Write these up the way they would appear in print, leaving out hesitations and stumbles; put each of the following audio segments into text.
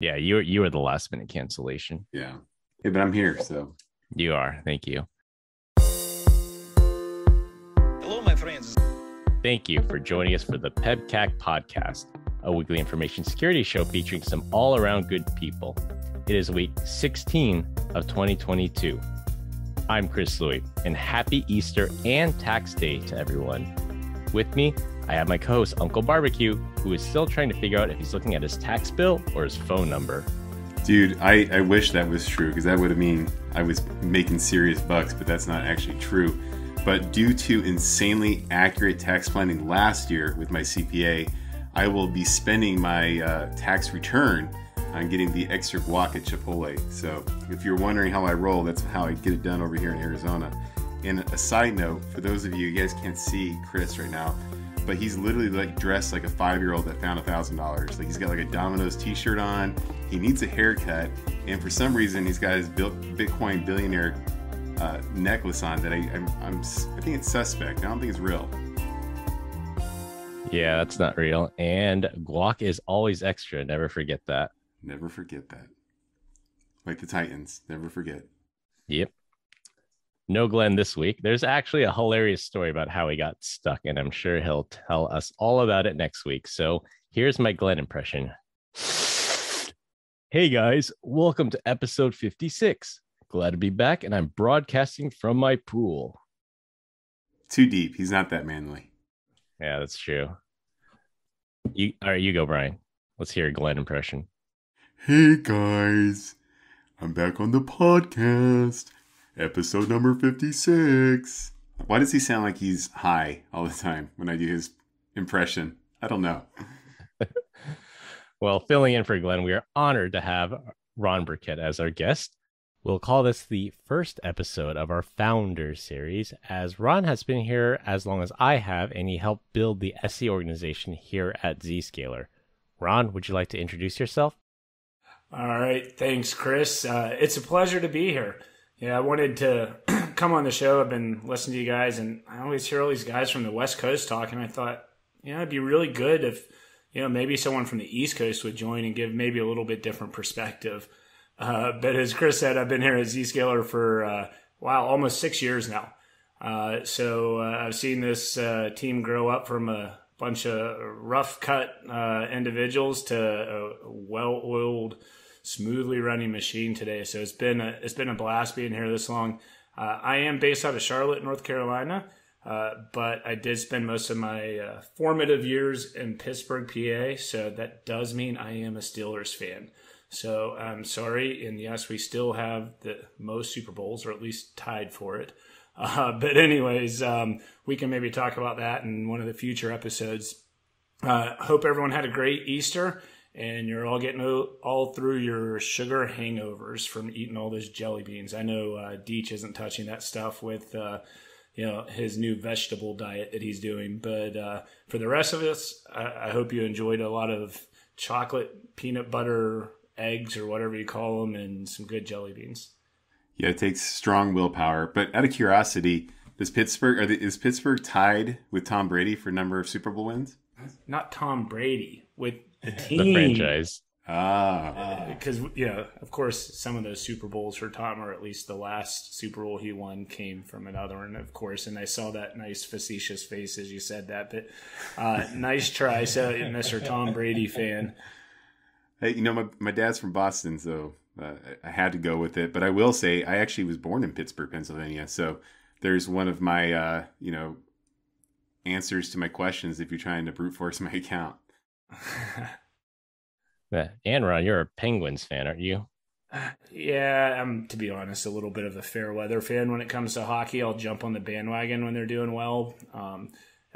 Yeah, you were the last minute cancellation. Yeah. Yeah, but I'm here, so. You are. Thank you. Hello, my friends. Thank you for joining us for the PEBCAK Podcast, a weekly information security show featuring some all-around good people. It is week 16 of 2022. I'm Chris Louie, and happy Easter and tax day to everyone. With me, I have my co-host, Uncle Barbecue, who is still trying to figure out if he's looking at his tax bill or his phone number. Dude, I wish that was true, because that would have mean I was making serious bucks, but that's not actually true. But due to insanely accurate tax planning last year with my CPA, I will be spending my tax return on getting the extra guac at Chipotle. So if you're wondering how I roll, that's how I get it done over here in Arizona. And a side note, for those of you guys can't see Chris right now, but he's literally like dressed like a 5-year-old that found $1,000. Like he's got like a Domino's t-shirt on, he needs a haircut, and for some reason he's got his Bitcoin billionaire necklace on that I think it's suspect. I don't think it's real. Yeah, that's not real. And guac is always extra. Never forget that. Never forget that. Like the Titans, never forget. Yep. No Glenn this week. There's actually a hilarious story about how he got stuck, and I'm sure he'll tell us all about it next week. So here's my Glenn impression. Hey guys, welcome to episode 56. Glad to be back, and I'm broadcasting from my pool. Too deep. He's not that manly. Yeah, that's true. All right, you go, Brian. Let's hear a Glenn impression. Hey guys, I'm back on the podcast. Episode number 56. Why does he sound like he's high all the time when I do his impression? I don't know. Well, filling in for Glenn, we are honored to have Ron Burkett as our guest. We'll call this the first episode of our Founder series, as Ron has been here as long as I have, and he helped build the SE organization here at Zscaler. Ron, would you like to introduce yourself? All right. Thanks, Chris. It's a pleasure to be here. Yeah, I wanted to come on the show. I've been listening to you guys, and I always hear all these guys from the West Coast talking. I thought, it'd be really good if, maybe someone from the East Coast would join and give maybe a little bit different perspective. But as Chris said, I've been here at Zscaler for, almost 6 years now. So I've seen this team grow up from a bunch of rough cut individuals to a well-oiled, smoothly running machine today. So it's been a blast being here this long. I am based out of Charlotte, North Carolina, but I did spend most of my formative years in Pittsburgh, PA. So that does mean I am a Steelers fan. So I'm sorry, and yes, we still have the most Super Bowls, or at least tied for it. But anyways, we can maybe talk about that in one of the future episodes. Hope everyone had a great Easter, and you're all getting all through your sugar hangovers from eating all those jelly beans. I know Deech isn't touching that stuff with his new vegetable diet that he's doing. But for the rest of us, I hope you enjoyed a lot of chocolate, peanut butter, eggs, or whatever you call them, and some good jelly beans. Yeah, it takes strong willpower. But out of curiosity, is Pittsburgh tied with Tom Brady for number of Super Bowl wins? Not Tom Brady, with the team. The franchise. Because, of course, some of those Super Bowls for Tom, or at least the last Super Bowl he won, came from another one, of course. And I saw that nice facetious face as you said that. But nice try, so Mr. Tom Brady fan. Hey, my dad's from Boston, so I had to go with it. But I will say I actually was born in Pittsburgh, Pennsylvania. So there's one of my, answers to my questions if you're trying to brute force my account. Yeah. And Ron, you're a Penguins fan, aren't you? Yeah, I'm, to be honest, a little bit of a fair weather fan when it comes to hockey. I'll jump on the bandwagon when they're doing well.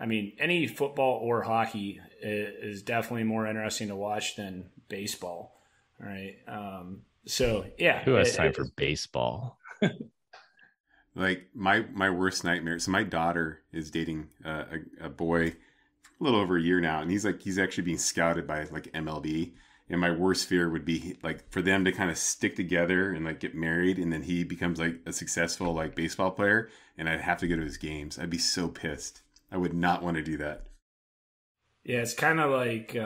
Any football or hockey is definitely more interesting to watch than baseball. All right. So yeah. Who has time for baseball? Like my worst nightmare. So my daughter is dating a boy for a little over a year now, and he's actually being scouted by like MLB. And my worst fear would be like for them to kind of stick together and like get married, and then he becomes like a successful like baseball player, and I'd have to go to his games. I'd be so pissed. I would not want to do that. Yeah, it's kind of like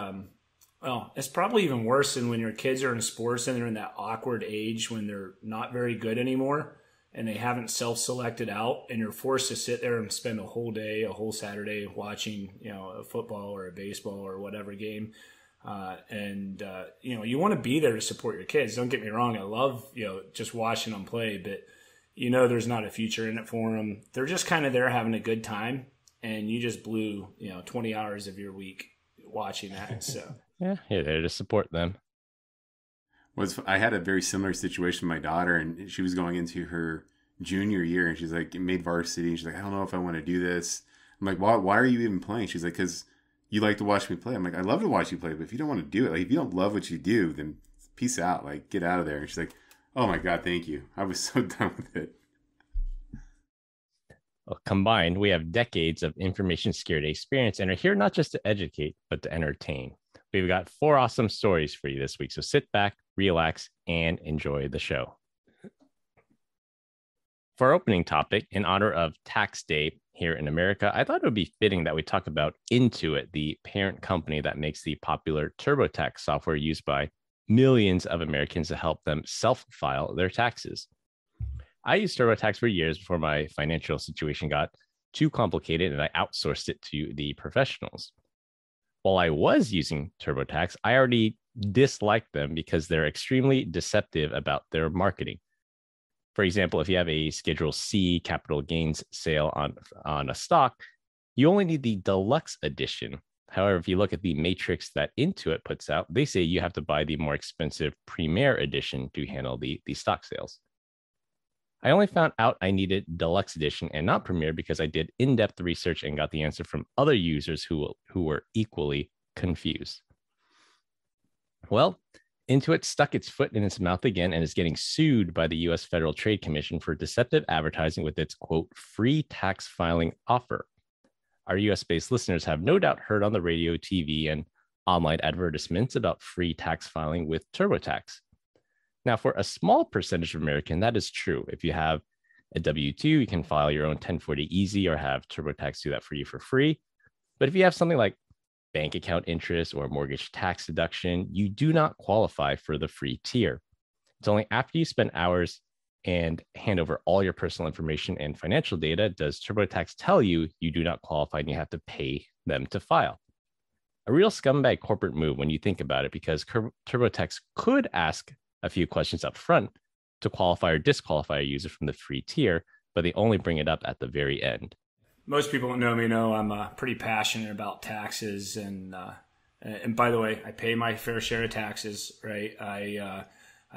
Well, it's probably even worse than when your kids are in sports and they're in that awkward age when they're not very good anymore and they haven't self-selected out, and you're forced to sit there and spend a whole day, a whole Saturday watching, a football or a baseball or whatever game. You want to be there to support your kids. Don't get me wrong. I love, just watching them play, but there's not a future in it for them. They're just kind of there having a good time, and you just blew, 20 hours of your week watching that. So yeah, you're there to support them. I had a very similar situation with my daughter, and she was going into her junior year, and she's like, made varsity, and she's like, I don't know if I want to do this. I'm like, why are you even playing? She's like, because you like to watch me play. I'm like, I love to watch you play, but if you don't want to do it, like if you don't love what you do, then peace out, like get out of there. And she's like, oh my God, thank you. I was so done with it. Well, combined, we have decades of information security experience and are here not just to educate, but to entertain. We've got 4 awesome stories for you this week, so sit back, relax, and enjoy the show. For our opening topic, in honor of Tax Day here in America, I thought it would be fitting that we talk about Intuit, the parent company that makes the popular TurboTax software used by millions of Americans to help them self-file their taxes. I used TurboTax for years before my financial situation got too complicated and I outsourced it to the professionals. While I was using TurboTax, I already disliked them because they're extremely deceptive about their marketing. For example, if you have a Schedule C capital gains sale on a stock, you only need the deluxe edition. However, if you look at the matrix that Intuit puts out, they say you have to buy the more expensive Premier edition to handle the stock sales. I only found out I needed Deluxe Edition and not Premier because I did in-depth research and got the answer from other users who were equally confused. Well, Intuit stuck its foot in its mouth again and is getting sued by the U.S. Federal Trade Commission for deceptive advertising with its, quote, free tax filing offer. Our U.S.-based listeners have no doubt heard on the radio, TV, and online advertisements about free tax filing with TurboTax. Now, for a small percentage of Americans, that is true. If you have a W-2, you can file your own 1040 easy or have TurboTax do that for you for free. But if you have something like bank account interest or mortgage tax deduction, you do not qualify for the free tier. It's only after you spend hours and hand over all your personal information and financial data does TurboTax tell you you do not qualify and you have to pay them to file. A real scumbag corporate move when you think about it, because TurboTax could ask a few questions up front to qualify or disqualify a user from the free tier, but they only bring it up at the very end. Most people that know me know I'm pretty passionate about taxes, and by the way, I pay my fair share of taxes, right? I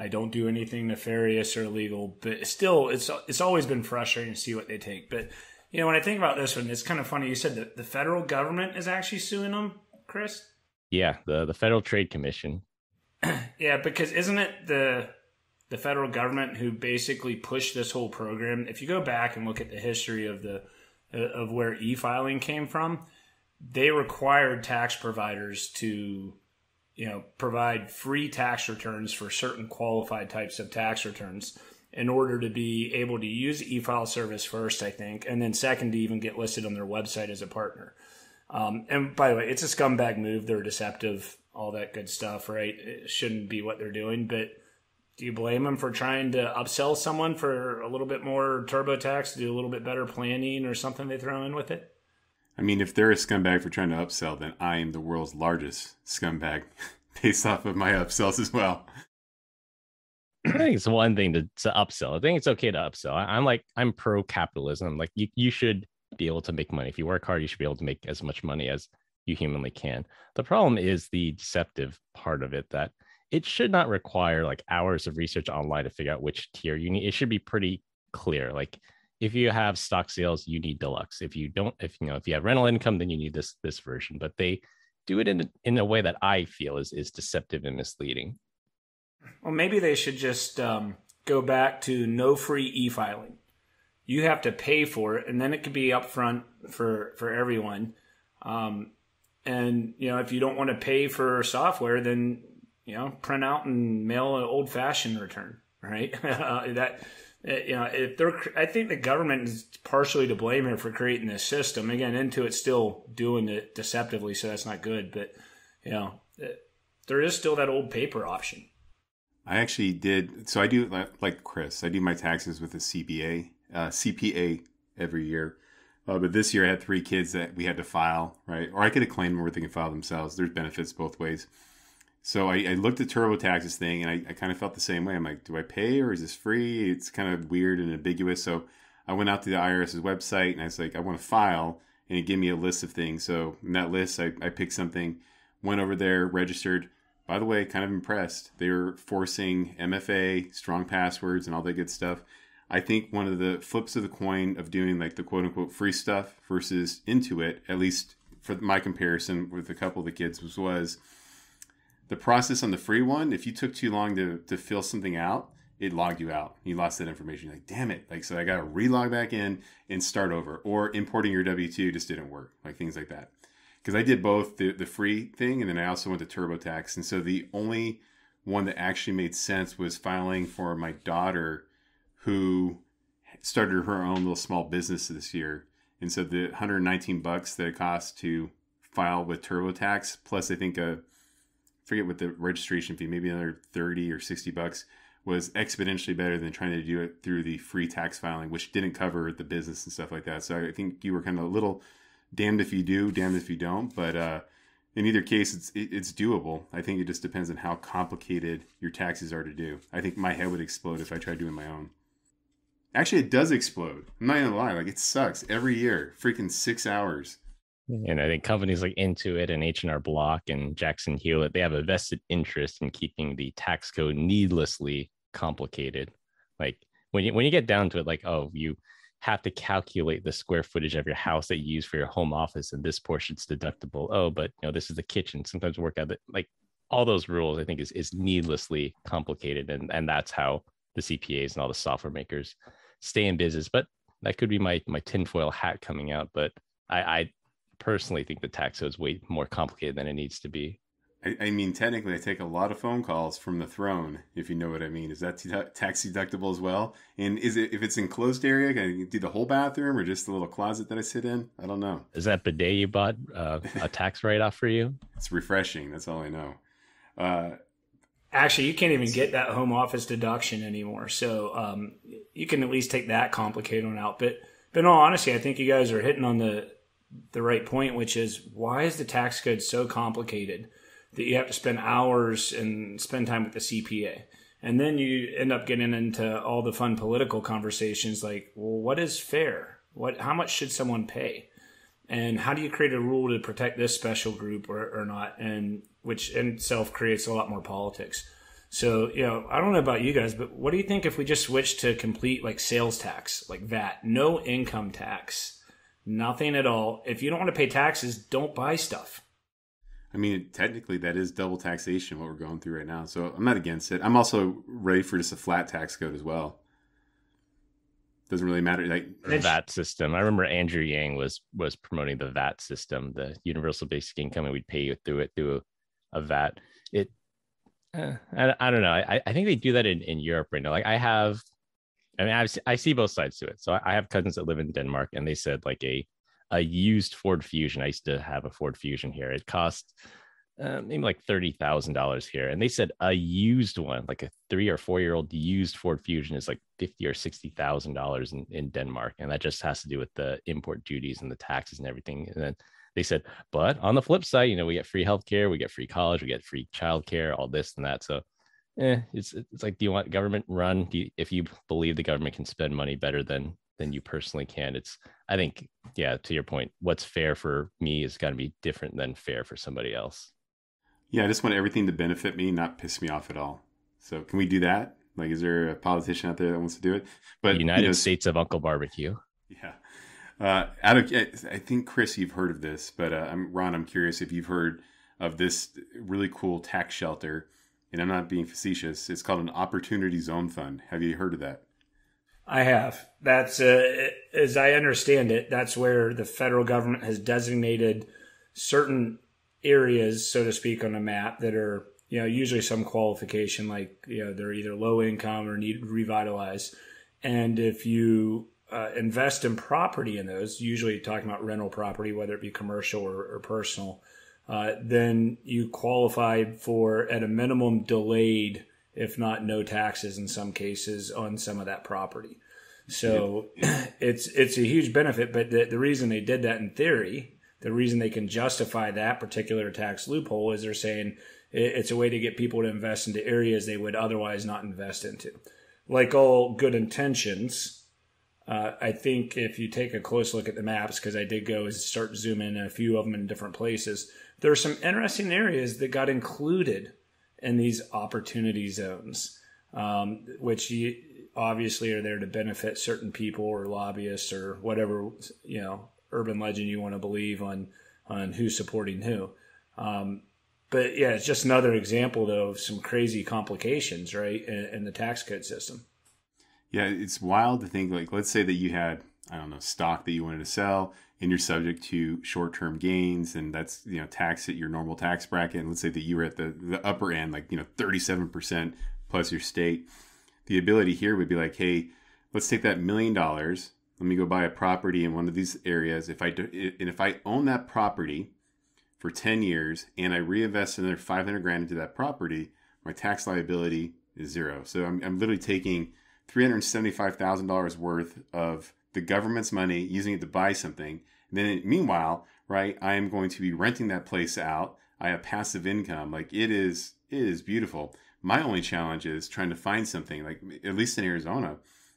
don't do anything nefarious or illegal, but still, it's always been frustrating to see what they take. But when I think about this one, it's kind of funny. You said that the federal government is actually suing them, Chris? Yeah, the Federal Trade Commission. Yeah, because isn't it the federal government who basically pushed this whole program? If you go back and look at the history of where e-filing came from, they required tax providers to, provide free tax returns for certain qualified types of tax returns in order to be able to use e-file service first, I think, and then second to even get listed on their website as a partner. And by the way, it's a scumbag move. They're deceptive, all that good stuff, right? It shouldn't be what they're doing, but do you blame them for trying to upsell someone for a little bit more TurboTax, do a little bit better planning or something they throw in with it? I mean, if they're a scumbag for trying to upsell, then I am the world's largest scumbag based off of my upsells as well. I think it's one thing to upsell. I think it's okay to upsell. I'm pro-capitalism. Like you should be able to make money. If you work hard, you should be able to make as much money as you humanly can. The problem is the deceptive part of it, that it should not require like hours of research online to figure out which tier you need. It should be pretty clear. Like if you have stock sales, you need deluxe. If you have rental income, then you need this version. But they do it in a way that I feel is deceptive and misleading. Well, maybe they should just go back to no free e-filing. You have to pay for it, and then it could be upfront for everyone. And if you don't want to pay for software, then print out and mail an old-fashioned return, right? I think the government is partially to blame here for creating this system. Again, Intuit's still doing it deceptively, so that's not good. But there is still that old paper option. I actually did. So I do, like Chris, I do my taxes with a CPA every year. But this year I had 3 kids that we had to file, right? Or I could have claimed them where they can file themselves. There's benefits both ways. So I looked at TurboTax's thing, and I kind of felt the same way. I'm like, do I pay or is this free? It's kind of weird and ambiguous. So I went out to the IRS's website, and I was like, I want to file, and it gave me a list of things. So in that list, I picked something, went over there, registered. By the way, kind of impressed. They were forcing MFA, strong passwords, and all that good stuff. I think one of the flips of the coin of doing like the quote unquote free stuff versus Intuit, at least for my comparison with a couple of the kids, was the process on the free one. If you took too long to fill something out, it logged you out. You lost that information. You're like, damn it. Like, so I got to relog back in and start over. Or importing your W-2 just didn't work. Like things like that. Because I did both the free thing, and then I also went to TurboTax. And so the only one that actually made sense was filing for my daughter, who started her own little small business this year. And so the $119 that it cost to file with TurboTax, plus I think forget what the registration fee, maybe another $30 or $60, was exponentially better than trying to do it through the free tax filing, which didn't cover the business and stuff like that. So I think you were kind of a little damned if you do, damned if you don't. But in either case, it's doable. I think it just depends on how complicated your taxes are to do. I think my head would explode if I tried doing my own. Actually, it does explode. I'm not gonna lie. Like, it sucks every year. Freaking 6 hours. And I think companies like Intuit and H&R Block and Jackson Hewlett, they have a vested interest in keeping the tax code needlessly complicated. Like when you get down to it, like, oh, you have to calculate the square footage of your house that you use for your home office, and this portion's deductible. Oh, but this is the kitchen. Sometimes work out that, like, all those rules, I think is needlessly complicated, and that's how the CPAs and all the software makers stay in business. But that could be my tinfoil hat coming out. But I personally think the tax code is way more complicated than it needs to be. I mean, technically, I take a lot of phone calls from the throne, if you know what I mean. Is that tax deductible as well? And if it's enclosed area, can I do the whole bathroom or just the little closet that I sit in? I don't know. Is that bidet you bought a tax write-off for you? It's refreshing. That's all I know. Actually, you can't even get that home office deduction anymore. So you can at least take that complicated one out. But in all honesty, I think you guys are hitting on the right point, which is, why is the tax code so complicated that you have to spend hours and spend time with the CPA? And then you end up getting into all the fun political conversations like, well, what is fair? How much should someone pay? And how do you create a rule to protect this special group or not? And which in itself creates a lot more politics. So, I don't know about you guys, but what do you think if we just switched to complete like sales tax, like that, no income tax? Nothing at all. If you don't want to pay taxes, don't buy stuff. I mean, technically, that is double taxation, what we're going through right now. So I'm not against it. I'm also ready for just a flat tax code as well. Doesn't really matter. Like VAT system. I remember Andrew Yang was promoting the VAT system, the universal basic income, and we'd pay you through a VAT. I don't know. I think they do that in Europe right now. Like I see both sides to it. So I have cousins that live in Denmark, and they said like a used Ford Fusion. I used to have a Ford Fusion here. It cost maybe like $30,000 here. And they said a used one, like a 3 or 4 year old used Ford Fusion, is like $50,000 or $60,000 in Denmark. And that just has to do with the import duties and the taxes and everything. And then they said, but on the flip side, we get free healthcare, we get free college, we get free childcare, all this and that. So it's like, do you want government run? If you believe the government can spend money better than you personally can, I think, yeah, to your point, what's fair for me is got to be different than fair for somebody else. Yeah, I just want everything to benefit me, not piss me off at all. So can we do that? Like, is there a politician out there that wants to do it? But United States of Uncle Barbecue. Yeah. I think, Chris, you've heard of this, but Ron, I'm curious if you've heard of this really cool tax shelter. And I'm not being facetious. It's called an Opportunity Zone Fund. Have you heard of that? I have. That's, as I understand it, that's where the federal government has designated certain areas, so to speak, on a map that are, usually some qualification, like, they're either low income or need revitalize. And if you invest in property in those, usually talking about rental property, whether it be commercial or personal, then you qualify for, at a minimum, delayed, if not no taxes in some cases, on some of that property. So it's a huge benefit. But the reason they did that in theory, the reason they can justify that particular tax loophole is they're saying it's a way to get people to invest into areas they would otherwise not invest into. Like all good intentions, I think if you take a close look at the maps, because I did go and start zooming in a few of them in different places, there are some interesting areas that got included in these opportunity zones, which obviously are there to benefit certain people or lobbyists or whatever, urban legend you want to believe on who's supporting who. But yeah, it's just another example, though, of some crazy complications, right, in the tax code system. Yeah, it's wild to think, like, let's say that you had, I don't know, stock that you wanted to sell, and you're subject to short-term gains, and that's, taxed at your normal tax bracket. And let's say that you were at the upper end, like, 37% plus your state. The ability here would be like, hey, let's take that $1 million. Let me go buy a property in one of these areas. If I own that property for 10 years and I reinvest another $500,000 into that property, my tax liability is zero. So I'm literally taking $375,000 worth of the government's money, using it to buy something. And then meanwhile, right, I am going to be renting that place out. I have passive income. Like, it is beautiful. My only challenge is trying to find something, like, at least in Arizona,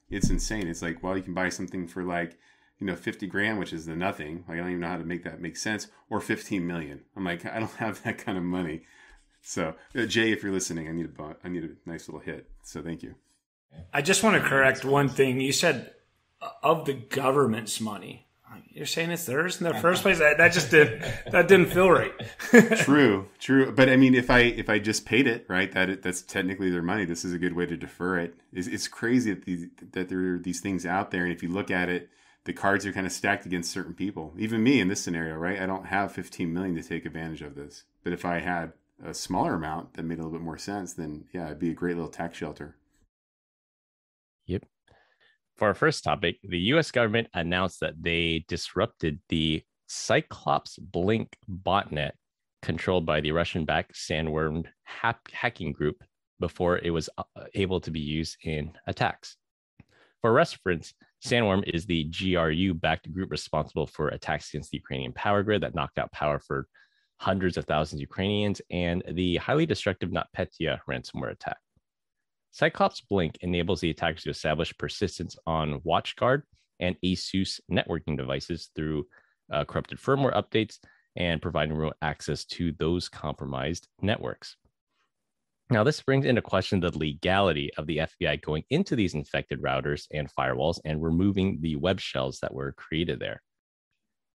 it's insane. It's like, well, you can buy something for like, $50,000, which is the nothing. Like, I don't even know how to make that make sense, or 15 million. I'm like, I don't have that kind of money. So Jay, if you're listening, I need a nice little hit. So thank you. I just want to correct one thing. You said of the government's money. You're saying it's theirs in the first place? That didn't feel right. True. But I mean, if I just paid it, right, that's technically their money. This is a good way to defer it. It's crazy that there are these things out there. And if you look at it, the cards are kind of stacked against certain people. Even me in this scenario, right? I don't have 15 million to take advantage of this. But if I had a smaller amount that made a little bit more sense, then yeah, it'd be a great little tax shelter. Yep. For our first topic, the U.S. government announced that they disrupted the Cyclops Blink botnet controlled by the Russian-backed Sandworm hacking group before it was able to be used in attacks. For reference, Sandworm is the GRU-backed group responsible for attacks against the Ukrainian power grid that knocked out power for hundreds of thousands of Ukrainians, and the highly destructive NotPetya ransomware attack. Cyclops Blink enables the attackers to establish persistence on WatchGuard and ASUS networking devices through corrupted firmware updates and providing remote access to those compromised networks. Now, this brings into question the legality of the FBI going into these infected routers and firewalls and removing the web shells that were created there.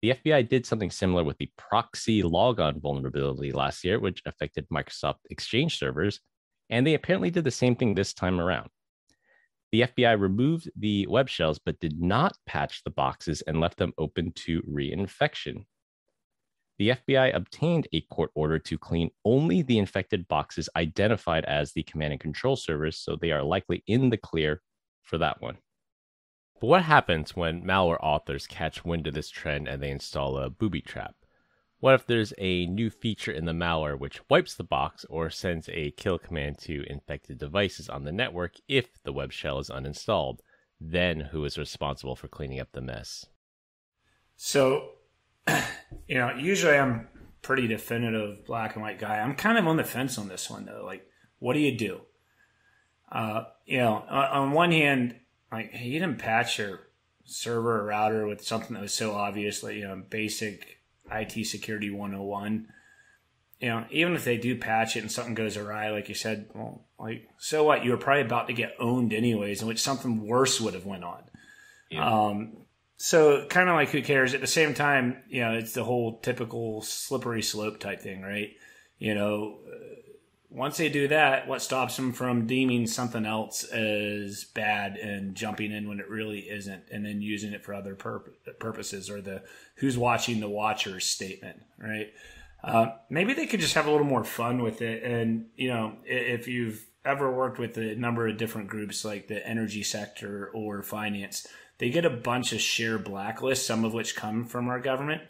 The FBI did something similar with the proxy logon vulnerability last year, which affected Microsoft Exchange servers, and they apparently did the same thing this time around. The FBI removed the web shells, but did not patch the boxes and left them open to reinfection. The FBI obtained a court order to clean only the infected boxes identified as the command and control servers, so they are likely in the clear for that one. But what happens when malware authors catch wind of this trend and they install a booby trap? What if there's a new feature in the malware which wipes the box or sends a kill command to infected devices on the network if the web shell is uninstalled? Then who is responsible for cleaning up the mess? So, usually I'm pretty definitive black and white guy. I'm kind of on the fence on this one, though. Like, what do you do? On one hand, like, hey, you didn't patch your server or router with something that was so obvious, like, basic IT security 101. Even if they do patch it and something goes awry, like you said, well, like, so what? You were probably about to get owned anyways, in which something worse would have went on. Yeah. So kind of like, who cares? At the same time, it's the whole typical slippery slope type thing, right? Once they do that, what stops them from deeming something else as bad and jumping in when it really isn't, and then using it for other purposes, or the who's watching the watchers statement, right? Maybe they could just have a little more fun with it. And, if you've ever worked with a number of different groups like the energy sector or finance, they get a bunch of share blacklists, some of which come from our government,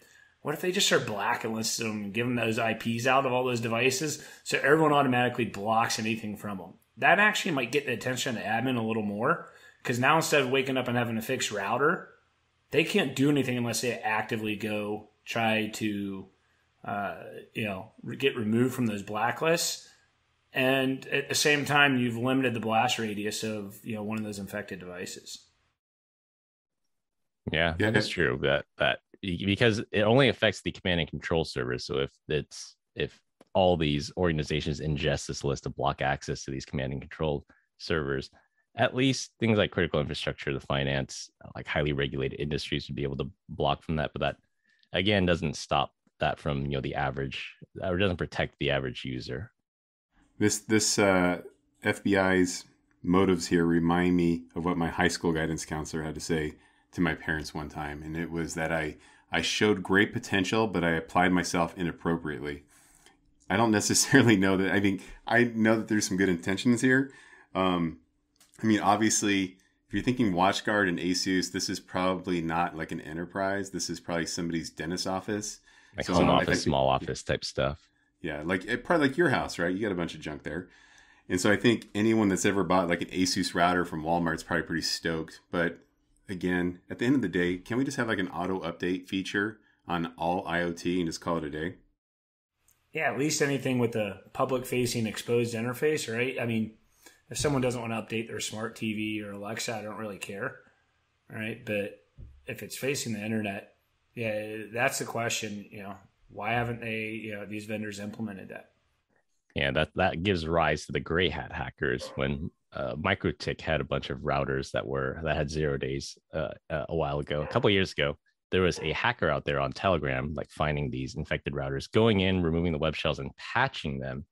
What if they just start blacklisting them and give them those IPs out of all those devices so everyone automatically blocks anything from them? That actually might get the attention of the admin a little more, because now instead of waking up and having a fixed router, they can't do anything unless they actively go try to get removed from those blacklists. And at the same time, you've limited the blast radius of one of those infected devices. Yeah, that's true. That because it only affects the command and control servers. So if all these organizations ingest this list of block access to these command and control servers, at least things like critical infrastructure, the finance, like highly regulated industries would be able to block from that. But that again doesn't stop that from the average, or doesn't protect the average user. This FBI's motives here remind me of what my high school guidance counselor had to say to my parents one time, and it was that I showed great potential, but I applied myself inappropriately. I don't necessarily know that. I mean, I know that there's some good intentions here. Obviously, if you're thinking WatchGuard and ASUS, this is probably not like an enterprise. This is probably somebody's dentist office. Like some office, small office type stuff. Yeah, probably like your house, right? You got a bunch of junk there. And so I think anyone that's ever bought like an ASUS router from Walmart is probably pretty stoked. But again, at the end of the day, can we just have like an auto update feature on all IoT and just call it a day? Yeah, at least anything with a public-facing exposed interface, right? I mean, if someone doesn't want to update their smart TV or Alexa, I don't really care, right? But if it's facing the internet, yeah, that's the question. Why haven't they, these vendors implemented that? Yeah, that gives rise to the gray hat hackers. When MikroTik had a bunch of routers that had 0 days a while ago, a couple of years ago, there was a hacker out there on Telegram, like finding these infected routers, going in, removing the web shells and patching them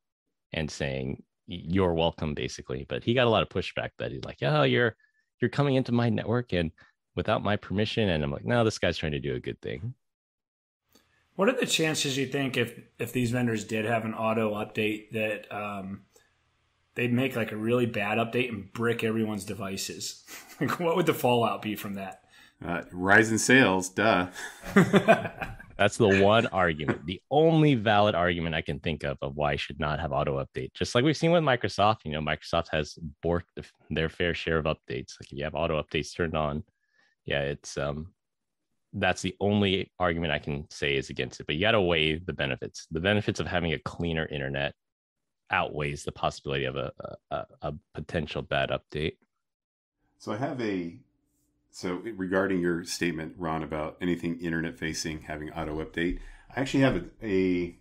and saying, "You're welcome," basically. But he got a lot of pushback that he's like, "Oh, you're coming into my network and without my permission." And I'm like, no, this guy's trying to do a good thing. What are the chances, you think, if these vendors did have an auto update, that they'd make like a really bad update and brick everyone's devices? Like, what would the fallout be from that? Rise in sales, duh. That's the one argument, the only valid argument I can think of why I should not have auto update. Just like we've seen with Microsoft, Microsoft has borked their fair share of updates. Like if you have auto updates turned on, yeah, it's that's the only argument I can say is against it. But you got to weigh the benefits. The benefits of having a cleaner internet outweighs the possibility of a potential bad update. So So regarding your statement, Ron, about anything internet facing having auto update, I actually have a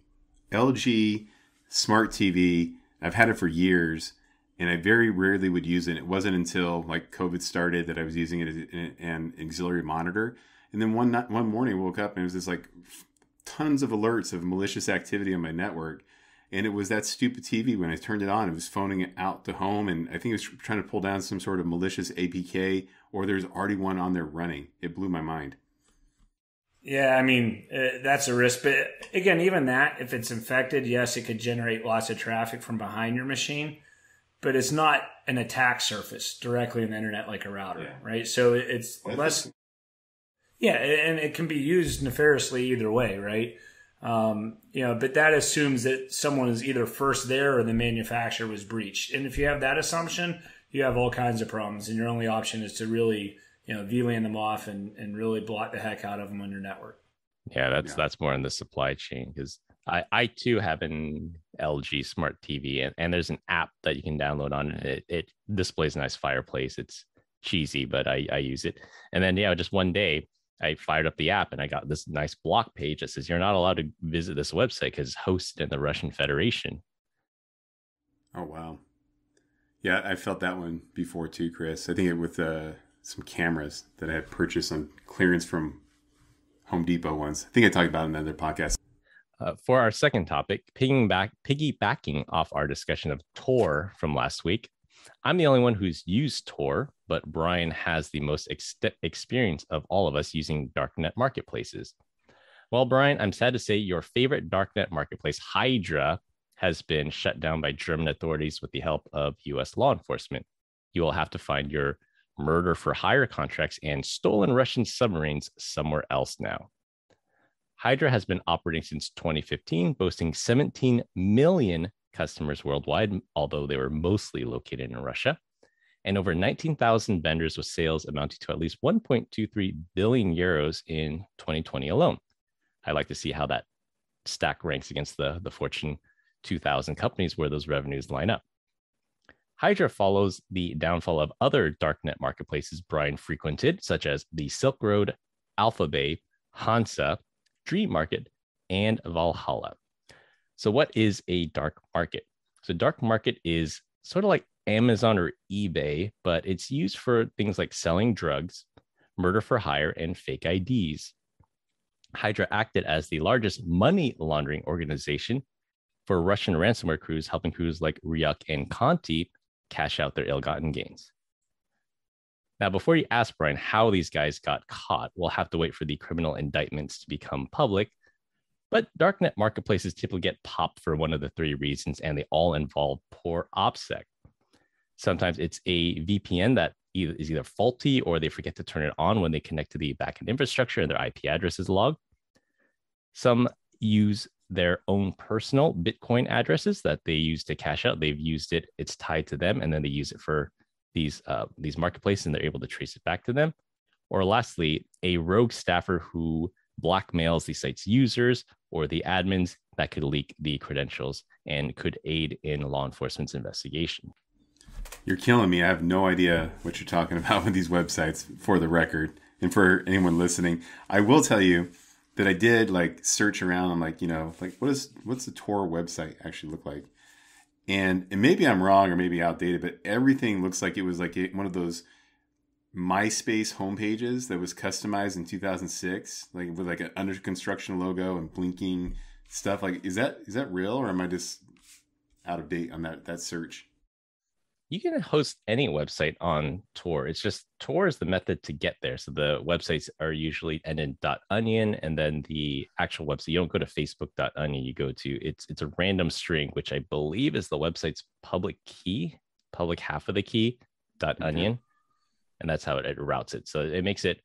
LG smart TV. I've had it for years, and I very rarely would use it. It wasn't until like COVID started that I was using it as an auxiliary monitor. And then one morning I woke up and it was just like tons of alerts of malicious activity on my network. And it was that stupid TV. When I turned it on, it was phoning it out to home. And I think it was trying to pull down some sort of malicious APK, or there's already one on there running. It blew my mind. Yeah, I mean, that's a risk. But again, even that, if it's infected, yes, it could generate lots of traffic from behind your machine. But it's not an attack surface directly on the internet like a router, right? So it's less... Yeah, and it can be used nefariously either way, right? But that assumes that someone is either first there or the manufacturer was breached. And if you have that assumption, you have all kinds of problems. And your only option is to really, VLAN them off and really block the heck out of them on your network. Yeah, that's more in the supply chain, because I too have an LG smart TV, and there's an app that you can download on it. It displays a nice fireplace. It's cheesy, but I use it. And then, just one day, I fired up the app and I got this nice block page that says you're not allowed to visit this website because it's hosted in the Russian Federation. Oh, wow. Yeah, I felt that one before too, Chris. I think it with some cameras that I had purchased on clearance from Home Depot once. I think I talked about it in another podcast. For our second topic, piggybacking off our discussion of Tor from last week, I'm the only one who's used Tor, but Brian has the most experience of all of us using Darknet marketplaces. Well, Brian, I'm sad to say your favorite Darknet marketplace, Hydra, has been shut down by German authorities with the help of U.S. law enforcement. You will have to find your murder for hire contracts and stolen Russian submarines somewhere else now. Hydra has been operating since 2015, boasting 17 million customers worldwide, although they were mostly located in Russia, and over 19,000 vendors with sales amounting to at least 1.23 billion euros in 2020 alone. I like to see how that stack ranks against the Fortune 2000 companies where those revenues line up. Hydra follows the downfall of other darknet marketplaces Brian frequented, such as the Silk Road, Alphabay, Hansa, Dream Market, and Valhalla. So what is a dark market? So dark market is sort of like Amazon or eBay, but it's used for things like selling drugs, murder for hire, and fake IDs. Hydra acted as the largest money laundering organization for Russian ransomware crews, helping crews like Ryuk and Conti cash out their ill-gotten gains. Now, before you ask Brian how these guys got caught, we'll have to wait for the criminal indictments to become public. But darknet marketplaces typically get popped for one of the three reasons, and they all involve poor OPSEC. Sometimes it's a VPN that is either faulty or they forget to turn it on when they connect to the backend infrastructure and their IP address is logged. Some use their own personal Bitcoin addresses that they use to cash out. They've used it, it's tied to them, and then they use it for these marketplaces and they're able to trace it back to them. Or lastly, a rogue staffer who blackmails the site's users or the admins that could leak the credentials and could aid in law enforcement's investigation. You're killing me. I have no idea what you're talking about with these websites, for the record. And for anyone listening, I will tell you that I did like search around. I'm like, what's the Tor website actually look like? And maybe I'm wrong or maybe outdated, but everything looks like it was like one of those MySpace homepages that was customized in 2006, like with like an under construction logo and blinking stuff. Like, is that real, or am I just out of date on that search? You can host any website on Tor. It's just Tor is the method to get there. So the websites are usually end in .onion, and then the actual website, you don't go to facebook.onion, you go to, it's a random string, which I believe is the website's public half of the key, .onion. Okay. And that's how it routes it. So it makes it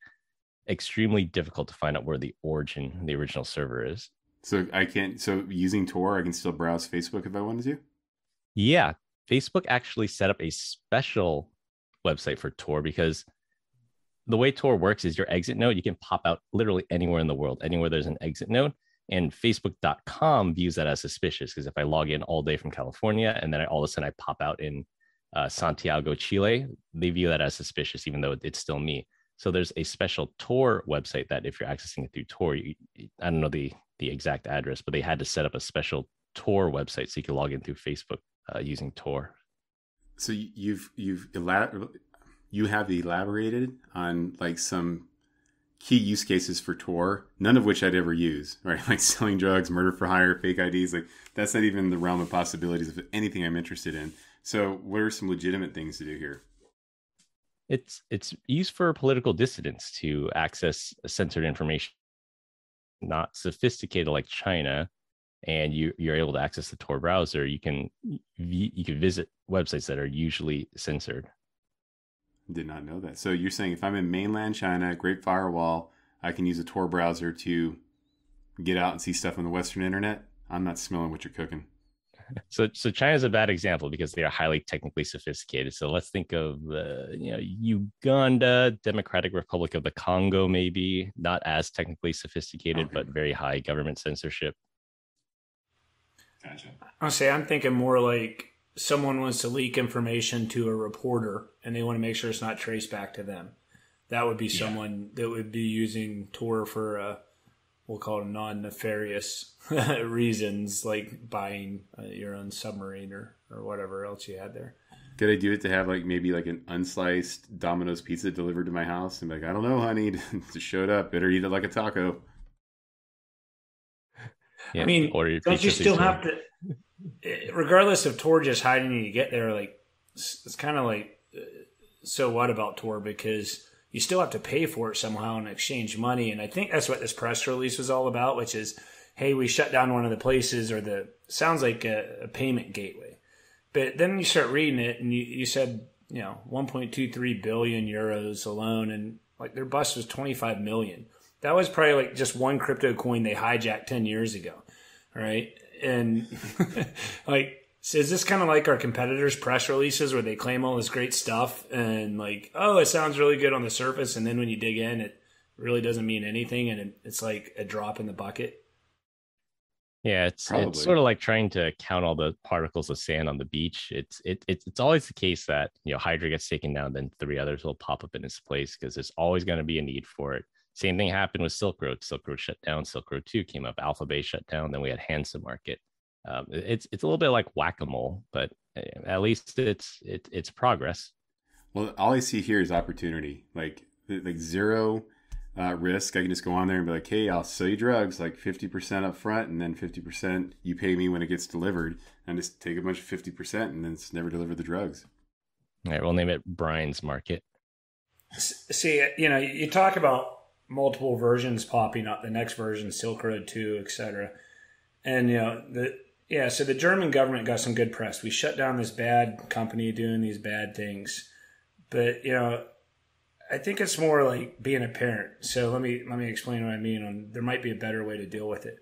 extremely difficult to find out where the original server is. So using Tor, I can still browse Facebook if I wanted to? Yeah. Facebook actually set up a special website for Tor because the way Tor works is your exit node, you can pop out literally anywhere in the world, anywhere there's an exit node. And Facebook.com views that as suspicious because if I log in all day from California and then all of a sudden I pop out in Santiago, Chile, they view that as suspicious, even though it's still me. So there's a special Tor website that if you're accessing it through Tor, I don't know the exact address, but they had to set up a special Tor website so you can log in through Facebook using Tor. So you have elaborated on like some key use cases for Tor, none of which I'd ever use, right? Like selling drugs, murder for hire, fake IDs. Like that's not even the realm of possibilities of anything I'm interested in. So what are some legitimate things to do here? It's used for political dissidents to access censored information, not sophisticated like China. And you're able to access the Tor browser. You can visit websites that are usually censored. Did not know that. So you're saying if I'm in mainland China, Great Firewall, I can use a Tor browser to get out and see stuff on the Western internet? I'm not smelling what you're cooking. So China's a bad example because they are highly technically sophisticated. So let's think of Uganda, Democratic Republic of the Congo, maybe not as technically sophisticated, but very high government censorship. Gotcha. Honestly, I'm thinking more like someone wants to leak information to a reporter and they want to make sure it's not traced back to them. That would be someone that would be using Tor for, we'll call it non-nefarious reasons, like buying your own submarine or whatever else you had there. Could I do it to have like maybe like an unsliced Domino's pizza delivered to my house? And like, I don't know, honey, just showed up. Better eat it like a taco. Yeah, I mean, don't you still have to, regardless of Tor just hiding you to get there, like, it's kind of like, so what about Tor? Because you still have to pay for it somehow and exchange money. And I think that's what this press release was all about, which is, hey, we shut down one of the places, or sounds like a payment gateway. But then you start reading it and you said, 1.23 billion euros alone. And like their bust was 25 million. That was probably like just one crypto coin they hijacked 10 years ago, right? And like, so is this kind of like our competitors' press releases where they claim all this great stuff and like, oh, it sounds really good on the surface, and then when you dig in, it really doesn't mean anything, and it's like a drop in the bucket? Yeah, it's sort of like trying to count all the particles of sand on the beach. It's always the case that, you know, Hydra gets taken down, then 3 others will pop up in its place because there's always going to be a need for it. Same thing happened with Silk Road. Silk Road shut down. Silk Road 2 came up. Alphabet shut down. Then we had Handsome Market. It's a little bit like whack-a-mole, but at least it's progress. Well, all I see here is opportunity, like zero risk. I can just go on there and be like, hey, I'll sell you drugs, like 50% up front, and then 50% you pay me when it gets delivered, and just take a bunch of 50% and then it's never deliver the drugs. All right, we'll name it Brian's Market. See, you know, you talk about multiple versions popping up, the next version, Silk Road 2, etc. And, you know, so the German government got some good press. We shut down this bad company doing these bad things. But, you know, I think it's more like being a parent. So let me explain what I mean. There might be a better way to deal with it.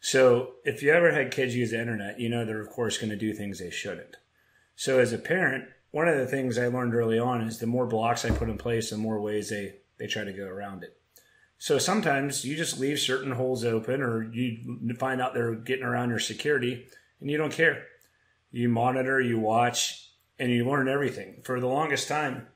So if you ever had kids use the internet, you know they're, of course, going to do things they shouldn't. So as a parent, one of the things I learned early on is the more blocks I put in place, the more ways they try to go around it. So sometimes you just leave certain holes open, or you find out they're getting around your security and you don't care. You monitor, you watch, and you learn everything. For the longest time,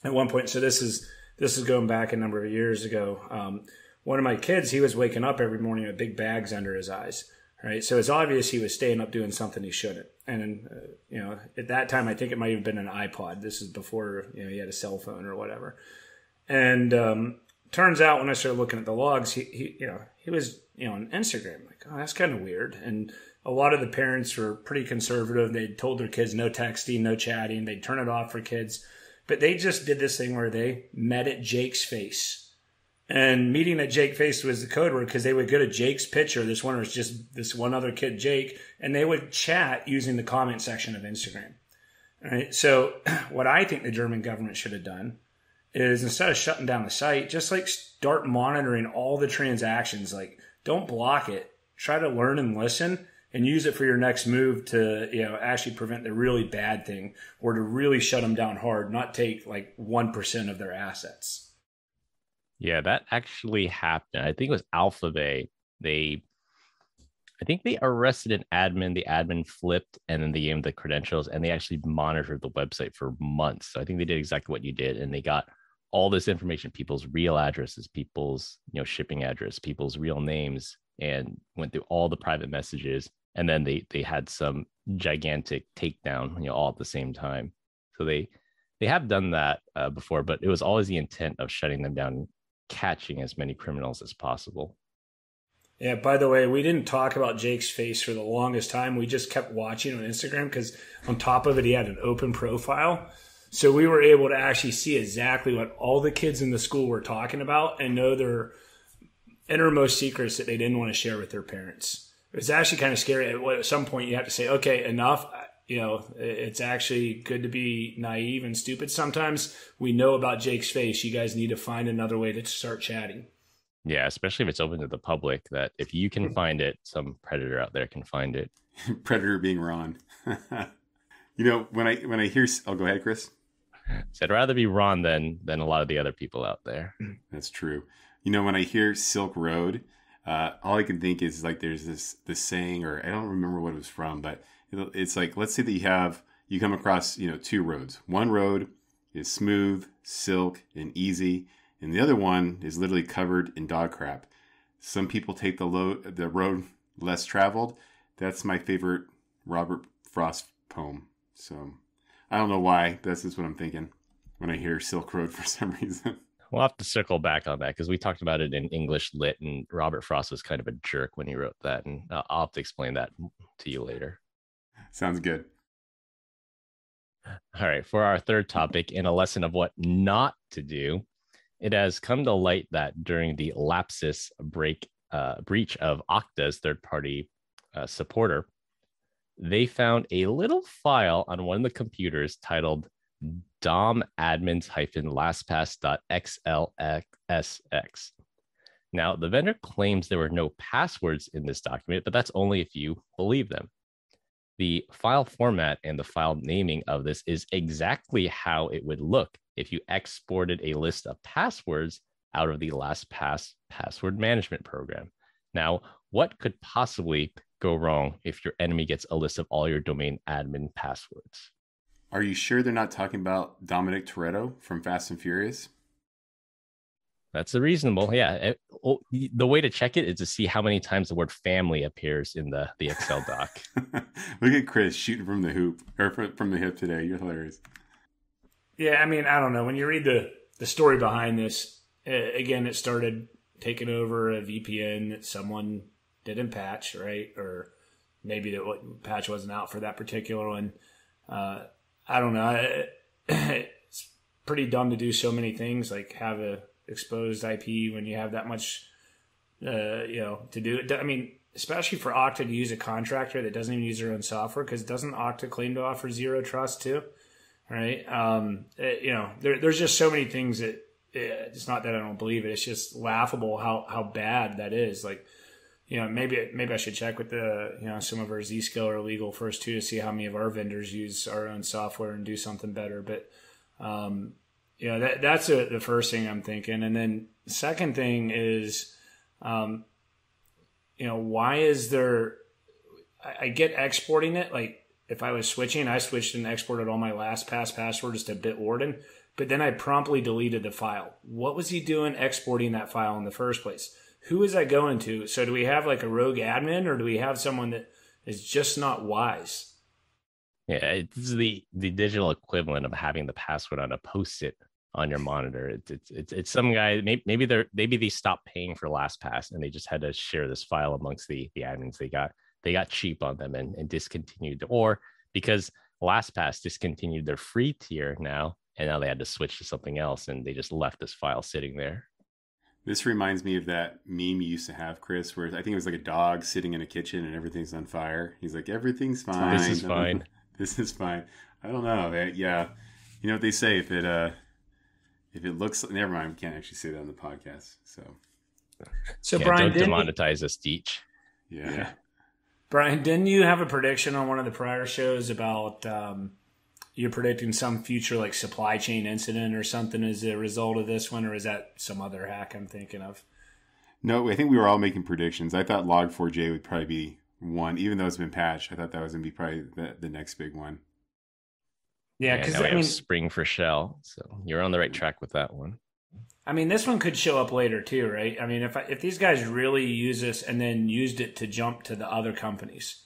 at one point, so this is going back a number of years ago, one of my kids, he was waking up every morning with big bags under his eyes, right? So it's obvious he was staying up doing something he shouldn't. And, you know, at that time, I think it might have been an iPod. This is before, you know, he had a cell phone or whatever. And turns out when I started looking at the logs, he was, you know, on Instagram. Like, oh, that's kind of weird. And a lot of the parents were pretty conservative. They told their kids no texting, no chatting. They'd turn it off for kids. But they just did this thing where they met at Jake's face. And meeting at Jake's face was the code word, because they would go to Jake's picture. This one was just this one other kid, Jake, and they would chat using the comment section of Instagram. All right. So what I think the German government should have done is, instead of shutting down the site, just like start monitoring all the transactions. Like, don't block it. Try to learn and listen, and use it for your next move to, you know, actually prevent the really bad thing, or to really shut them down hard, not take like 1% of their assets. Yeah, that actually happened. I think it was Alphabet. I think they arrested an admin. The admin flipped, and then they gave them the credentials, and they actually monitored the website for months. So I think they did exactly what you did, and they got all this information, people's real addresses, people's, you know, shipping address, people's real names, and went through all the private messages. And then they had some gigantic takedown, you know, all at the same time. So they have done that before, but it was always the intent of shutting them down, catching as many criminals as possible. Yeah, by the way, we didn't talk about Jake's face for the longest time. We just kept watching on Instagram, because on top of it, he had an open profile. So we were able to actually see exactly what all the kids in the school were talking about, and know their innermost secrets that they didn't want to share with their parents. It was actually kind of scary. At some point, you have to say, okay, enough. You know, it's actually good to be naive and stupid sometimes. We know about Jake's face. You guys need to find another way to start chatting. Yeah, especially if it's open to the public, that if you can find it, some predator out there can find it. Predator being Ron. You know, when I hear, oh, go ahead, Chris. So I'd rather be Ron than a lot of the other people out there. That's true. You know, when I hear Silk Road, all I can think is like there's this saying, or I don't remember what it was from, but it's like, let's say that you come across, you know, 2 roads. One road is smooth, silk, and easy, and the other one is literally covered in dog crap. Some people take the road less traveled. That's my favorite Robert Frost poem. So I don't know why. That's just what I'm thinking when I hear Silk Road for some reason. We'll have to circle back on that, because we talked about it in English Lit, and Robert Frost was kind of a jerk when he wrote that, and I'll have to explain that to you later. Sounds good. All right, for our third topic, in a lesson of what not to do, it has come to light that during the Lapsus breach of Okta's third-party supporter, they found a little file on one of the computers titled domadmins-lastpass.xlsx. Now, the vendor claims there were no passwords in this document, but that's only if you believe them. The file format and the file naming of this is exactly how it would look if you exported a list of passwords out of the LastPass password management program. Now, what could possibly go wrong if your enemy gets a list of all your domain admin passwords? Are you sure they're not talking about Dominic Toretto from Fast and Furious? That's a reasonable, yeah. The way to check it is to see how many times the word family appears in the Excel doc. Look at Chris shooting from the hoop or from the hip today. You're hilarious. Yeah, I mean, I don't know. When you read the story behind this, again, it started taking over a VPN that someone didn't patch, right? Or maybe the patch wasn't out for that particular one. I don't know. It's pretty dumb to do so many things, like have a exposed IP when you have that much, to do it. I mean, especially for Okta to use a contractor that doesn't even use their own software, because doesn't Okta claim to offer zero trust too? Right? There's just so many things that it's not that I don't believe it. It's just laughable how bad that is. Like, maybe I should check with some of our Zscaler or legal first too, to see how many of our vendors use our own software and do something better. But, that's the first thing I'm thinking. And then the second thing is, why is there, I get exporting it. Like if I was switching, I switched and exported all my LastPass passwords to Bitwarden, but then I promptly deleted the file. What was he doing exporting that file in the first place? Who is that going to? So do we have like a rogue admin, or do we have someone that is just not wise? Yeah, this is the digital equivalent of having the password on a Post-it on your monitor. It's some guy. Maybe they stopped paying for LastPass and they just had to share this file amongst the admins. They got cheap on them and discontinued, or because LastPass discontinued their free tier now, and now they had to switch to something else, and they just left this file sitting there. This reminds me of that meme you used to have, Chris, where I think it was like a dog sitting in a kitchen and everything's on fire. He's like, everything's fine. This is fine. This is fine. I don't know. Yeah. You know what they say? If it looks, never mind. We can't actually say that on the podcast. So Brian, don't demonetize us, Deech. Yeah. Brian, didn't you have a prediction on one of the prior shows about you're predicting some future like supply chain incident or something as a result of this one, or is that some other hack I'm thinking of? No, I think we were all making predictions. I thought Log4j would probably be one, even though it's been patched. I thought that was going to be probably the next big one. Yeah, because we have Spring for Shell, so you're on the right track with that one. I mean, this one could show up later too, right? I mean, if these guys really use this and then used it to jump to the other companies,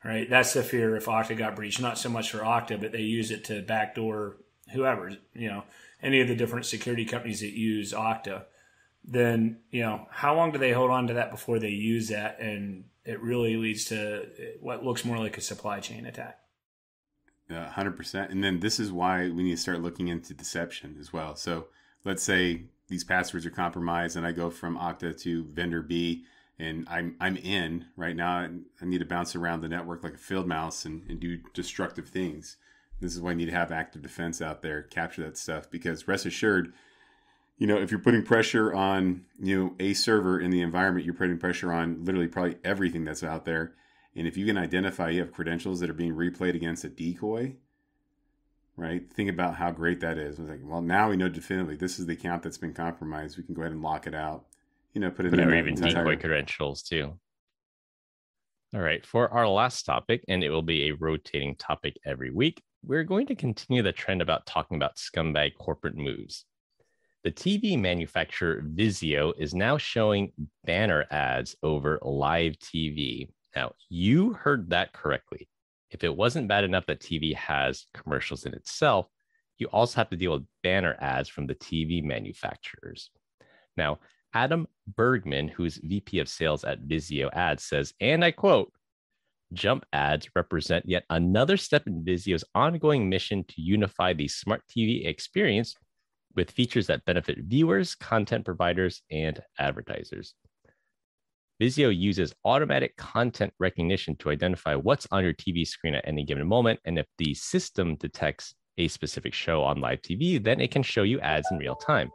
right? That's the fear if Okta got breached. Not so much for Okta, but they use it to backdoor whoever, any of the different security companies that use Okta. Then, how long do they hold on to that before they use that? And it really leads to what looks more like a supply chain attack. 100%. And then this is why we need to start looking into deception as well. So let's say these passwords are compromised and I go from Okta to vendor B and I'm in right now. I need to bounce around the network like a field mouse and do destructive things. This is why I need to have active defense out there, capture that stuff, because rest assured, if you're putting pressure on, a server in the environment, you're putting pressure on literally probably everything that's out there. And if you can identify you have credentials that are being replayed against a decoy, right? Think about how great that is. It's like, well, now we know definitively this is the account that's been compromised. We can go ahead and lock it out. Put it in or even decoy credentials too. All right, for our last topic, and it will be a rotating topic every week, we're going to continue the trend about talking about scumbag corporate moves. The TV manufacturer Vizio is now showing banner ads over live TV. Now, you heard that correctly. If it wasn't bad enough that TV has commercials in itself, you also have to deal with banner ads from the TV manufacturers. Now, Adam Bergman, who's VP of Sales at Vizio Ads, says, and I quote, "Jump ads represent yet another step in Vizio's ongoing mission to unify the smart TV experience with features that benefit viewers, content providers, and advertisers. Vizio uses automatic content recognition to identify what's on your TV screen at any given moment. And if the system detects a specific show on live TV, then it can show you ads in real time.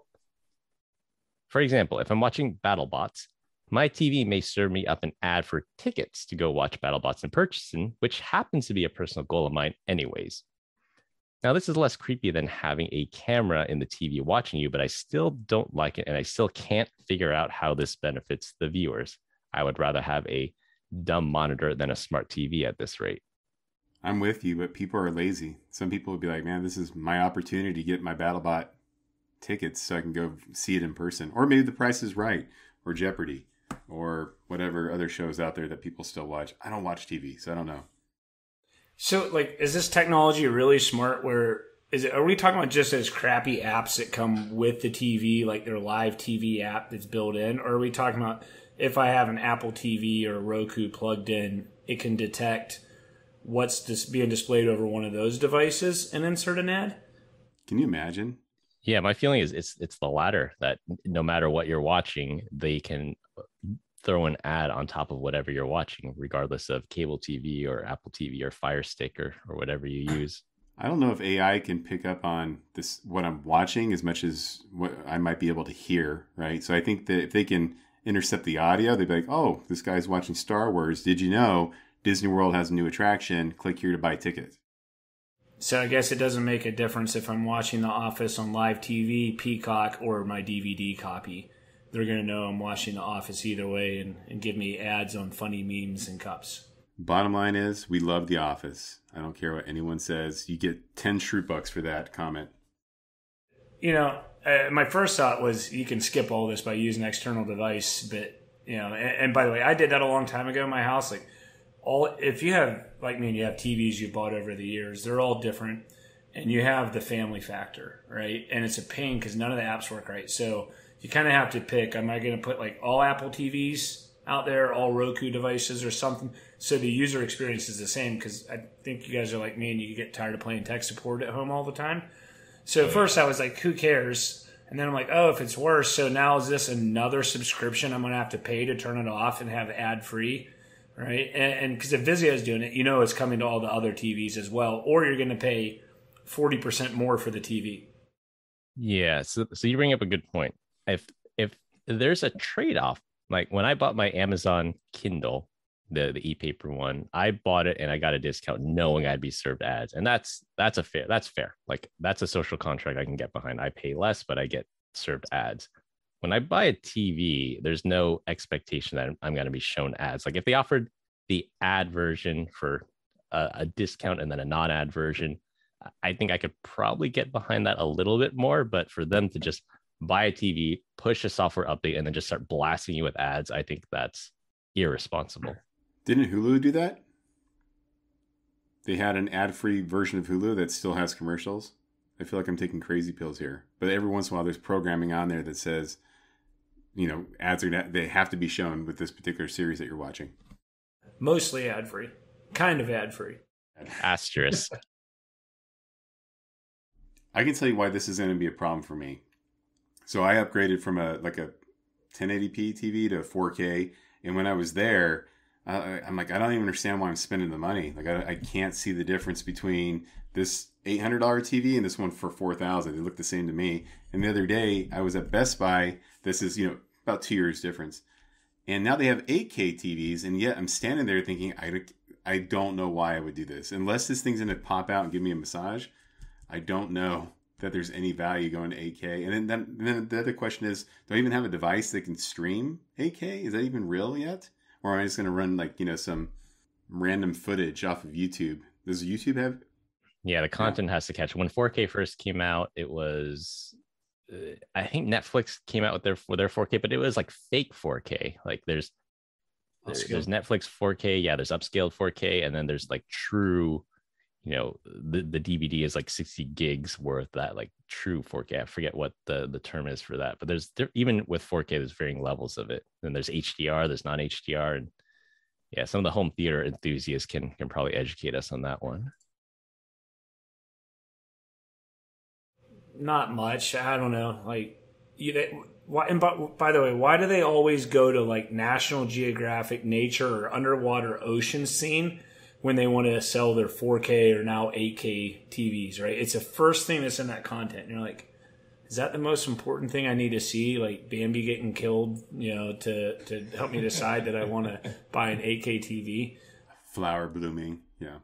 For example, if I'm watching BattleBots, my TV may serve me up an ad for tickets to go watch BattleBots in person, which happens to be a personal goal of mine anyways. Now, this is less creepy than having a camera in the TV watching you, but I still don't like it, and I still can't figure out how this benefits the viewers. I would rather have a dumb monitor than a smart TV at this rate. I'm with you, but people are lazy. Some people would be like, man, this is my opportunity to get my BattleBot tickets so I can go see it in person. Or maybe The Price is Right, or Jeopardy, or whatever other shows out there that people still watch. I don't watch TV, so I don't know. So, like, is this technology really smart? Are we talking about just those crappy apps that come with the TV, like their live TV app that's built in? Or are we talking about if I have an Apple TV or a Roku plugged in, it can detect what's being displayed over one of those devices and insert an ad? Can you imagine? Yeah, my feeling is it's the latter, that no matter what you're watching, they can throw an ad on top of whatever you're watching, regardless of cable TV or Apple TV or Fire Stick or whatever you use. I don't know if AI can pick up on this, what I'm watching, as much as what I might be able to hear, right? So I think that if they can intercept the audio, they'd be like, oh, this guy's watching Star Wars. Did you know Disney World has a new attraction? Click here to buy tickets. So I guess it doesn't make a difference if I'm watching The Office on live TV, Peacock, or my DVD copy. They're going to know I'm watching The Office either way and give me ads on funny memes and cups. Bottom line is, we love The Office. I don't care what anyone says. You get 10 shroot bucks for that comment. You know, my first thought was you can skip all this by using an external device. But, you know, and by the way, I did that a long time ago in my house. Like, if you have, like me, and you have TVs you bought over the years, they're all different. And you have the family factor, right? And it's a pain because none of the apps work right. So you kind of have to pick, am I going to put like all Apple TVs out there, all Roku devices or something, so the user experience is the same? Because I think you guys are like me and you get tired of playing tech support at home all the time. So at first I was like, who cares? And then I'm like, oh, if it's worse, so now is this another subscription I'm going to have to pay to turn it off and have ad-free, right? And because if Vizio is doing it, you know it's coming to all the other TVs as well, or you're going to pay 40% more for the TV. Yeah, so you bring up a good point. If there's a trade-off, like when I bought my Amazon Kindle, the e-paper one, I bought it and I got a discount knowing I'd be served ads. And that's fair. Like that's a social contract I can get behind. I pay less, but I get served ads. When I buy a TV, there's no expectation that I'm going to be shown ads. Like if they offered the ad version for a discount and then a non-ad version, I think I could probably get behind that a little bit more. But for them to just buy a TV, push a software update, and then just start blasting you with ads, I think that's irresponsible. Didn't Hulu do that? They had an ad-free version of Hulu that still has commercials. I feel like I'm taking crazy pills here. But every once in a while, there's programming on there that says, you know, ads they have to be shown with this particular series that you're watching. Mostly ad-free. Kind of ad-free. Asterisk. I can tell you why this is going to be a problem for me. So I upgraded from a 1080p TV to 4K. And when I was there, I'm like, I don't even understand why I'm spending the money. Like, I can't see the difference between this $800 TV and this one for $4,000. They look the same to me. And the other day, I was at Best Buy. This is, about 2 years difference. And now they have 8K TVs. And yet I'm standing there thinking, I don't know why I would do this. Unless this thing's going to pop out and give me a massage, I don't know that there's any value going to 8K. And then the other question is, do I even have a device that can stream 8K? Is that even real yet? Or am I just going to run some random footage off of YouTube? Does YouTube have? Yeah, the content has to catch. When 4K first came out, it was, I think Netflix came out with their 4K, but it was like fake 4K. Like there's Netflix 4K. Yeah, there's upscaled 4K. And then there's like true, the DVD is like 60 gigs worth, that like true 4K. I forget what the term is for that, but even with 4K, there's varying levels of it. Then there's HDR, there's non-HDR, and yeah, some of the home theater enthusiasts can probably educate us on that one. Not much. I don't know. Like, by the way, why do they always go to like National Geographic Nature or underwater ocean scene when they want to sell their 4K or now 8K TVs, right? It's the first thing that's in that content. And you're like, is that the most important thing I need to see? Like Bambi getting killed, to help me decide that I want to buy an 8K TV? Flower blooming. Yeah.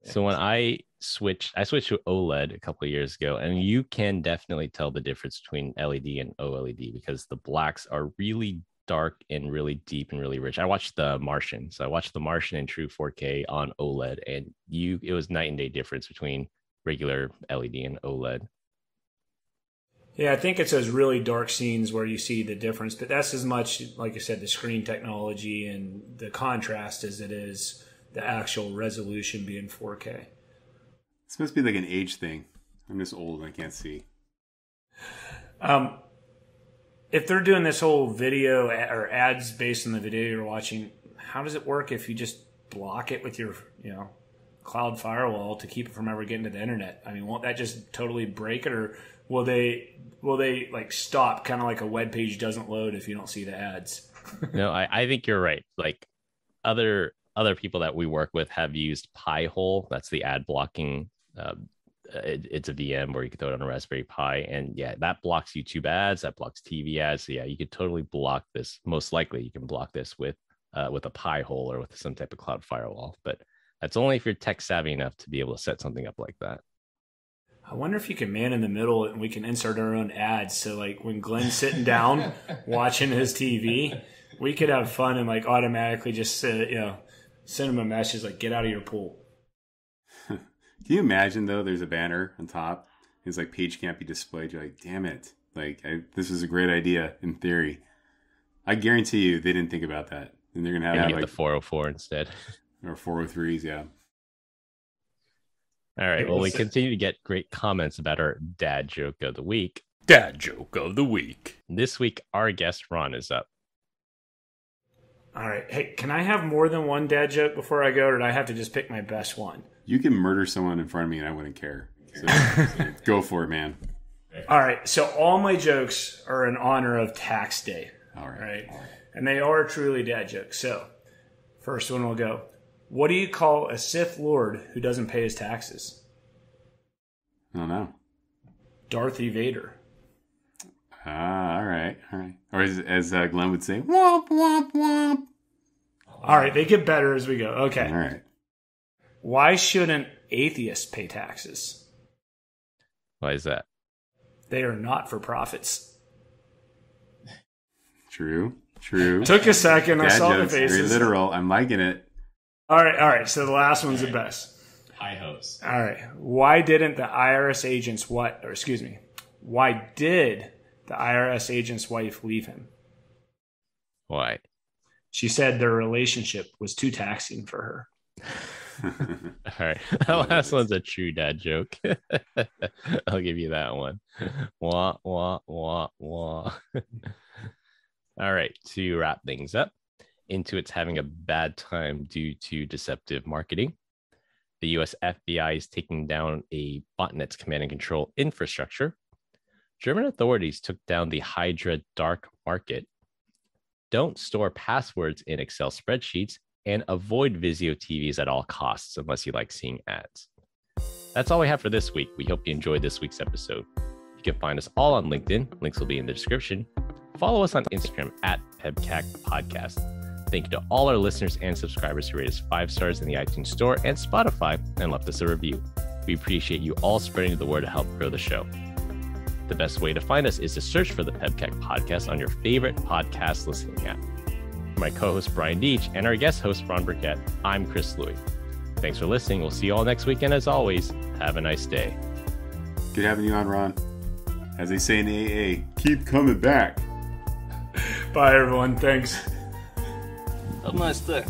So when I switched to OLED a couple of years ago, and you can definitely tell the difference between LED and OLED because the blacks are really dark and really deep and really rich. I watched The Martian. So I watched The Martian in true 4K on OLED, and it was night and day difference between regular LED and OLED. Yeah, I think it's those really dark scenes where you see the difference, but that's as much, like I said, the screen technology and the contrast as it is the actual resolution being 4K. It's supposed to be like an age thing. I'm just old and I can't see. If they're doing this whole video or ads based on the video you're watching, how does it work if you just block it with your, cloud firewall to keep it from ever getting to the internet? I mean, won't that just totally break it, or will they like stop, kind of like a web page doesn't load if you don't see the ads? No, I think you're right. Like other people that we work with have used Pi-hole. That's the ad blocking. It's a VM where you can throw it on a Raspberry Pi, and yeah, that blocks YouTube ads, that blocks TV ads. So yeah, you could totally block this. Most likely, you can block this with a Pi-hole or with some type of cloud firewall. But that's only if you're tech savvy enough to be able to set something up like that. I wonder if you can man in the middle and we can insert our own ads. So like when Glenn's sitting down watching his TV, we could have fun and like automatically just send him a message like, get out of your pool. Can you imagine, though, there's a banner on top. It's like, page can't be displayed. You're like, damn it. Like, this is a great idea in theory. I guarantee you they didn't think about that. And they're going to have like the 404 instead. Or 403s, yeah. All right. Well, we continue to get great comments about our dad joke of the week. Dad joke of the week. This week, our guest, Ron, is up. All right. Hey, can I have more than one dad joke before I go, or do I have to just pick my best one? You can murder someone in front of me and I wouldn't care. So go for it, man. All right. So all my jokes are in honor of tax day. All right. And they are truly dad jokes. So first one will go. What do you call a Sith Lord who doesn't pay his taxes? I don't know. Darth Vader. All right. Or as Glenn would say, womp, womp, womp. All right. They get better as we go. Okay. All right. Why shouldn't atheists pay taxes? Why is that? They are not for profits. True. Took a second. Dad I saw jokes, the faces. very literal. I'm liking it. All right. So the last one's the best. High hopes. All right. Why did the IRS agent's wife leave him? Why? She said their relationship was too taxing for her. All right. That last one's a true dad joke. I'll give you that one. Wah, wah, wah, wah. All right. To wrap things up, Intuit's having a bad time due to deceptive marketing. The US FBI is taking down a botnet's command and control infrastructure. German authorities took down the Hydra dark market. Don't store passwords in Excel spreadsheets, and avoid Vizio TVs at all costs unless you like seeing ads. That's all we have for this week. We hope you enjoyed this week's episode. You can find us all on LinkedIn. Links will be in the description. Follow us on Instagram at PEBCAK Podcast. Thank you to all our listeners and subscribers who rate us 5 stars in the iTunes Store and Spotify and left us a review. We appreciate you all spreading the word to help grow the show. The best way to find us is to search for the PEBCAK Podcast on your favorite podcast listening app. For my co-host Brian Deach and our guest host Ron Burkett, I'm Chris Louie. Thanks for listening. We'll see you all next week, and as always, have a nice day. Good having you on, Ron. As they say in the AA, keep coming back. Bye, everyone. Thanks. Have a nice day.